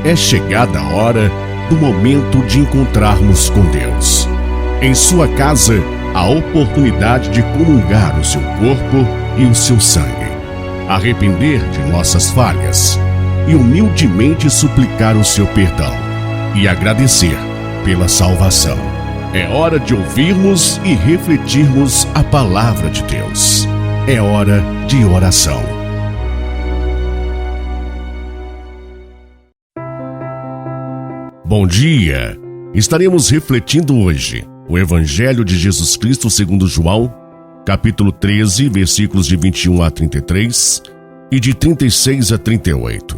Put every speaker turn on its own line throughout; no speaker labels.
É chegada a hora do momento de encontrarmos com Deus. Em sua casa, a oportunidade de comungar o seu corpo e o seu sangue, arrepender de nossas falhas e humildemente suplicar o seu perdão e agradecer pela salvação. É hora de ouvirmos e refletirmos a palavra de Deus. É hora de oração. Bom dia! Estaremos refletindo hoje o Evangelho de Jesus Cristo segundo João, capítulo 13, versículos de 21 a 33 e de 36 a 38.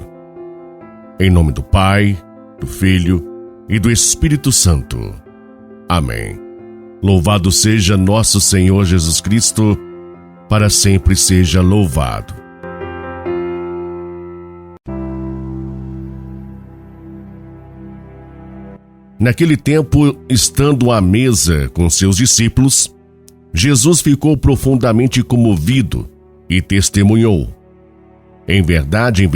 Em nome do Pai, do Filho e do Espírito Santo. Amém. Louvado seja nosso Senhor Jesus Cristo, para sempre seja louvado. Naquele tempo, estando à mesa com seus discípulos, Jesus ficou profundamente comovido e testemunhou: em verdade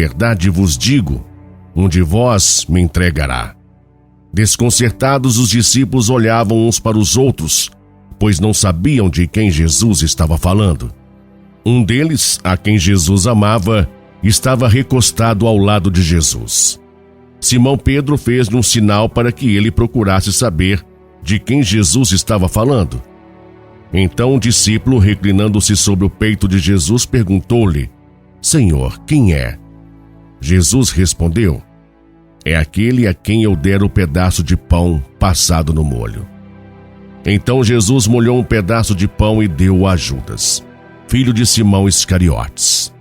vos digo, um de vós me entregará. Desconcertados, os discípulos olhavam uns para os outros, pois não sabiam de quem Jesus estava falando. Um deles, a quem Jesus amava, estava recostado ao lado de Jesus. Simão Pedro fez-lhe um sinal para que ele procurasse saber de quem Jesus estava falando. Então o discípulo, reclinando-se sobre o peito de Jesus, perguntou-lhe: Senhor, quem é? Jesus respondeu: é aquele a quem eu der o pedaço de pão passado no molho. Então Jesus molhou um pedaço de pão e deu-o a Judas, filho de Simão Iscariotes.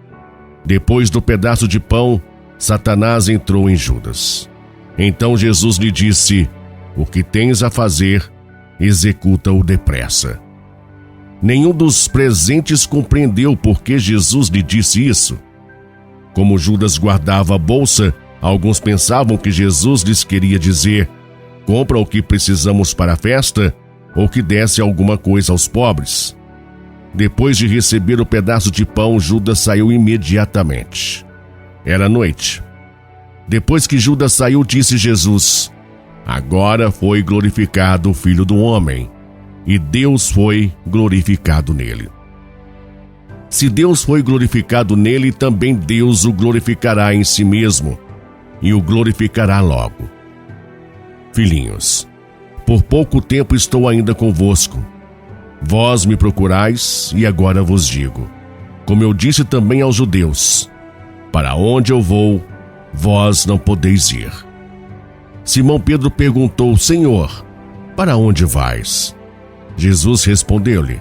Depois do pedaço de pão, Satanás entrou em Judas. Então Jesus lhe disse: o que tens a fazer, executa-o depressa. Nenhum dos presentes compreendeu por que Jesus lhe disse isso. Como Judas guardava a bolsa, alguns pensavam que Jesus lhes queria dizer: compra o que precisamos para a festa, ou que desse alguma coisa aos pobres. Depois de receber o pedaço de pão, Judas saiu imediatamente. Era noite. Depois que Judas saiu, disse Jesus: agora foi glorificado o Filho do Homem, e Deus foi glorificado nele. Se Deus foi glorificado nele, também Deus o glorificará em si mesmo, e o glorificará logo. Filhinhos, por pouco tempo estou ainda convosco. Vós me procurais, e agora vos digo, como eu disse também aos judeus: para onde eu vou, vós não podeis ir. Simão Pedro perguntou: Senhor, para onde vais? Jesus respondeu-lhe: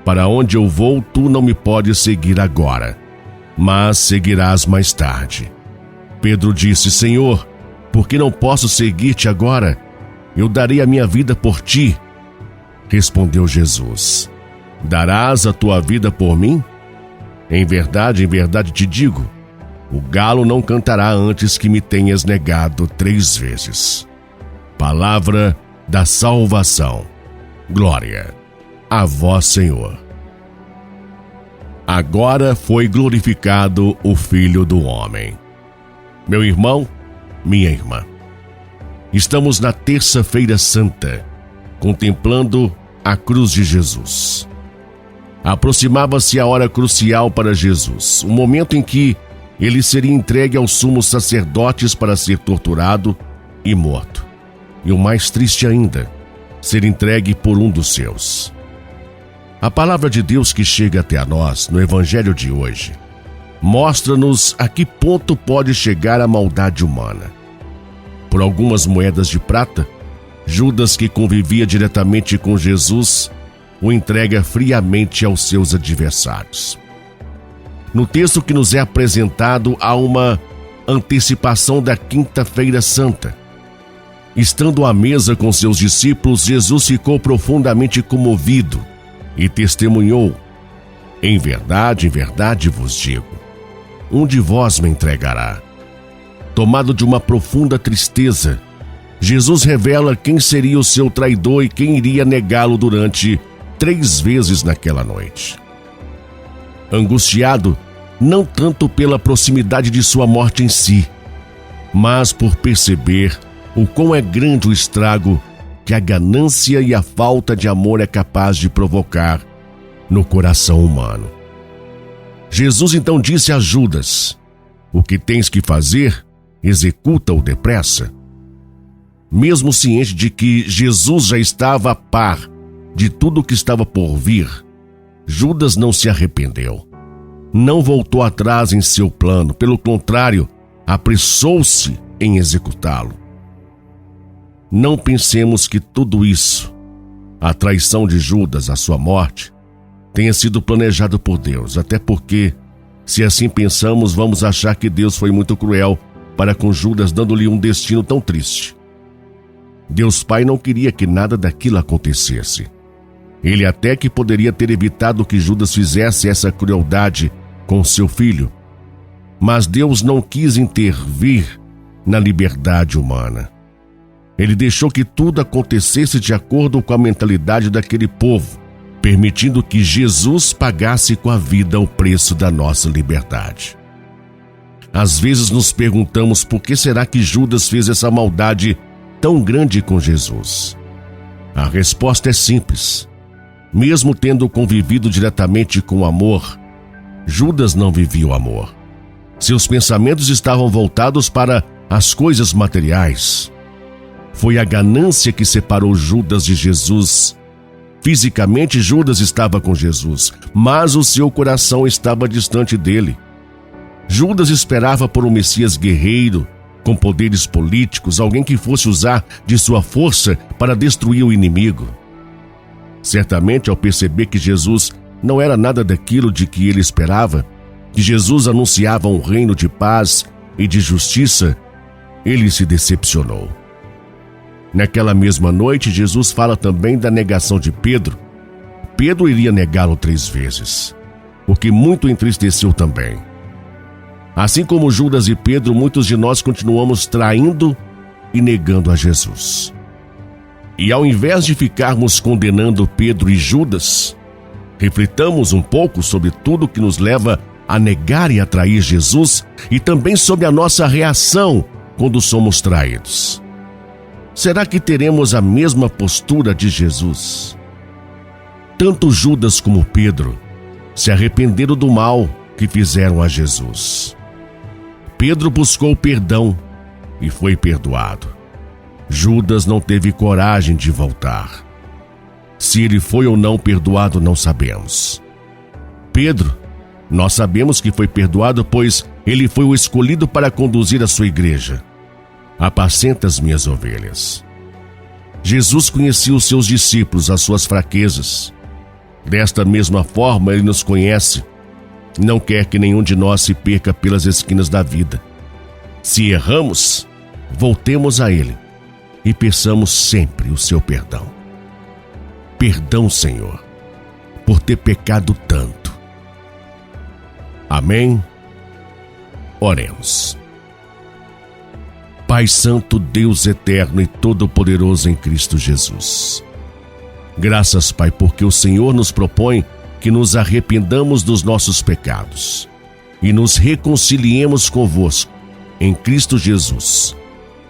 para onde eu vou, tu não me podes seguir agora, mas seguirás mais tarde. Pedro disse: Senhor, por que não posso seguir-te agora? Eu darei a minha vida por ti. Respondeu Jesus: darás a tua vida por mim? Em verdade te digo, o galo não cantará antes que me tenhas negado 3 vezes. Palavra da salvação. Glória a vós, Senhor. Agora foi glorificado o Filho do Homem. Meu irmão, minha irmã, estamos na Terça-feira Santa, contemplando a cruz de Jesus. Aproximava-se a hora crucial para Jesus, o momento em que ele seria entregue aos sumos sacerdotes para ser torturado e morto. E o mais triste ainda, ser entregue por um dos seus. A palavra de Deus que chega até nós no Evangelho de hoje mostra-nos a que ponto pode chegar a maldade humana. Por algumas moedas de prata, Judas, que convivia diretamente com Jesus, o entrega friamente aos seus adversários. No texto que nos é apresentado, há uma antecipação da Quinta-feira Santa. Estando à mesa com seus discípulos, Jesus ficou profundamente comovido e testemunhou: em verdade vos digo, um de vós me entregará. Tomado de uma profunda tristeza, Jesus revela quem seria o seu traidor e quem iria negá-lo durante 3 vezes naquela noite. Angustiado, não tanto pela proximidade de sua morte em si, mas por perceber o quão é grande o estrago que a ganância e a falta de amor é capaz de provocar no coração humano. Jesus então disse a Judas: "O que tens que fazer, executa-o depressa." Mesmo ciente de que Jesus já estava a par de tudo o que estava por vir, Judas não se arrependeu. Não voltou atrás em seu plano, pelo contrário, apressou-se em executá-lo. Não pensemos que tudo isso, a traição de Judas, a sua morte, tenha sido planejado por Deus, até porque, se assim pensamos, vamos achar que Deus foi muito cruel para com Judas, dando-lhe um destino tão triste. Deus Pai não queria que nada daquilo acontecesse. Ele até que poderia ter evitado que Judas fizesse essa crueldade com seu filho, mas Deus não quis intervir na liberdade humana. Ele deixou que tudo acontecesse de acordo com a mentalidade daquele povo, permitindo que Jesus pagasse com a vida o preço da nossa liberdade. Às vezes nos perguntamos por que será que Judas fez essa maldade tão grande com Jesus. A resposta é simples. Mesmo tendo convivido diretamente com o amor, Judas não vivia o amor. Seus pensamentos estavam voltados para as coisas materiais. Foi a ganância que separou Judas de Jesus. Fisicamente, Judas estava com Jesus, mas o seu coração estava distante dele. Judas esperava por um Messias guerreiro, com poderes políticos, alguém que fosse usar de sua força para destruir o inimigo. Certamente, ao perceber que Jesus não era nada daquilo de que ele esperava, que Jesus anunciava um reino de paz e de justiça, ele se decepcionou. Naquela mesma noite, Jesus fala também da negação de Pedro. Pedro iria negá-lo 3 vezes, o que muito entristeceu também. Assim como Judas e Pedro, muitos de nós continuamos traindo e negando a Jesus. E ao invés de ficarmos condenando Pedro e Judas, reflitamos um pouco sobre tudo que nos leva a negar e a trair Jesus e também sobre a nossa reação quando somos traídos. Será que teremos a mesma postura de Jesus? Tanto Judas como Pedro se arrependeram do mal que fizeram a Jesus. Pedro buscou perdão e foi perdoado. Judas não teve coragem de voltar. Se ele foi ou não perdoado, não sabemos. Pedro, nós sabemos que foi perdoado, pois ele foi o escolhido para conduzir a sua igreja. Apacenta as minhas ovelhas. Jesus conhecia os seus discípulos, as suas fraquezas. Desta mesma forma, ele nos conhece. Não quer que nenhum de nós se perca pelas esquinas da vida. Se erramos, voltemos a ele e peçamos sempre o seu perdão. Perdão, Senhor, por ter pecado tanto. Amém? Oremos. Pai Santo, Deus eterno e todo-poderoso em Cristo Jesus. Graças, Pai, porque o Senhor nos propõe que nos arrependamos dos nossos pecados e nos reconciliemos convosco em Cristo Jesus,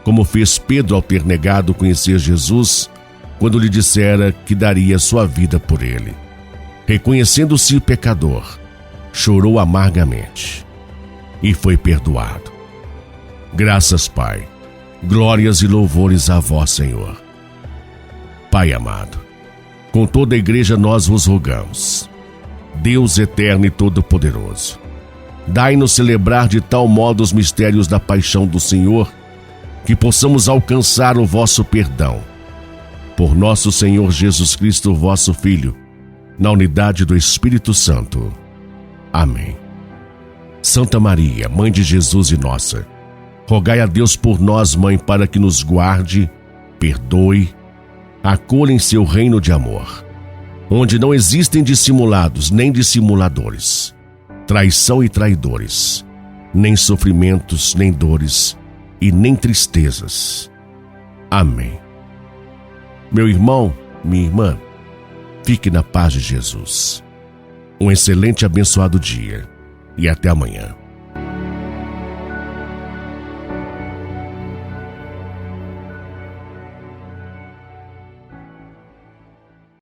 como fez Pedro ao ter negado conhecer Jesus quando lhe dissera que daria sua vida por ele. Reconhecendo-se pecador, chorou amargamente e foi perdoado. Graças, Pai. Glórias e louvores a vós, Senhor. Pai amado, com toda a igreja nós vos rogamos. Deus eterno e todo-poderoso, dai-nos celebrar de tal modo os mistérios da paixão do Senhor, que possamos alcançar o vosso perdão. Por nosso Senhor Jesus Cristo, vosso Filho, na unidade do Espírito Santo. Amém. Santa Maria, Mãe de Jesus e nossa, rogai a Deus por nós, Mãe, para que nos guarde, perdoe, acolha em seu reino de amor, onde não existem dissimulados nem dissimuladores, traição e traidores, nem sofrimentos, nem dores e nem tristezas. Amém. Meu irmão, minha irmã, fique na paz de Jesus. Um excelente e abençoado dia e até amanhã.